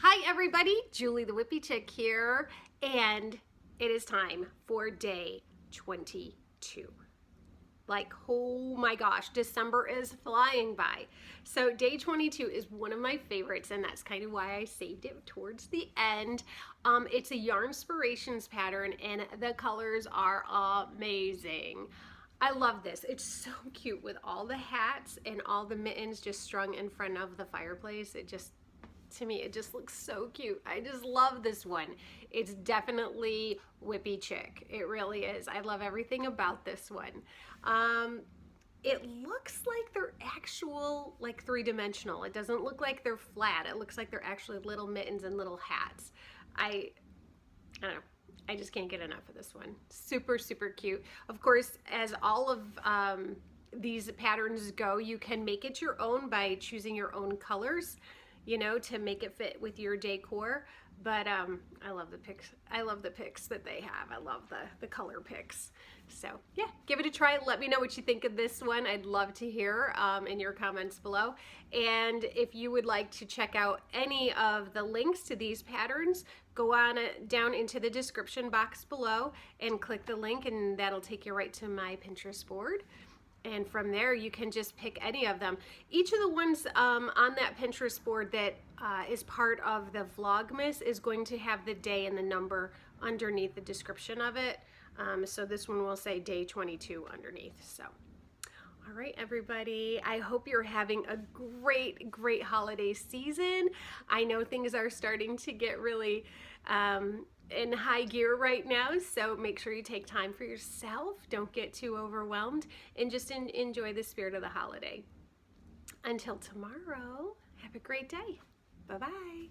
Hi everybody, Julie the Whippy Chick here, and it is time for day 22. Like, oh my gosh, December is flying by. So day 22 is one of my favorites, and that's kind of why I saved it towards the end. It's a Yarnspirations pattern, and the colors are amazing. I love this. It's so cute with all the hats and all the mittens just strung in front of the fireplace. To me, it just looks so cute. I just love this one. It's definitely Whippy Chick. It really is. I love everything about this one. It looks like they're actual, like, three-dimensional. It doesn't look like they're flat. It looks like they're actually little mittens and little hats. I don't know. I just can't get enough of this one. Super, super cute. Of course, as all of these patterns go, you can make it your own by choosing your own colors, you know, to make it fit with your decor. But I love the pics. I love the pics that they have. I love the color pics. So yeah, give it a try. Let me know what you think of this one. I'd love to hear in your comments below. And if you would like to check out any of the links to these patterns, go on down into the description box below and click the link, and that'll take you right to my Pinterest board. And from there, you can just pick any of them. Each of the ones on that Pinterest board that is part of the Vlogmas is going to have the day and the number underneath the description of it. So this one will say day 22 underneath. So, all right, everybody. I hope you're having a great, great holiday season. I know things are starting to get really in high gear right now, so make sure you take time for yourself. Don't get too overwhelmed, and just enjoy the spirit of the holiday. Until tomorrow, have a great day. Bye-bye.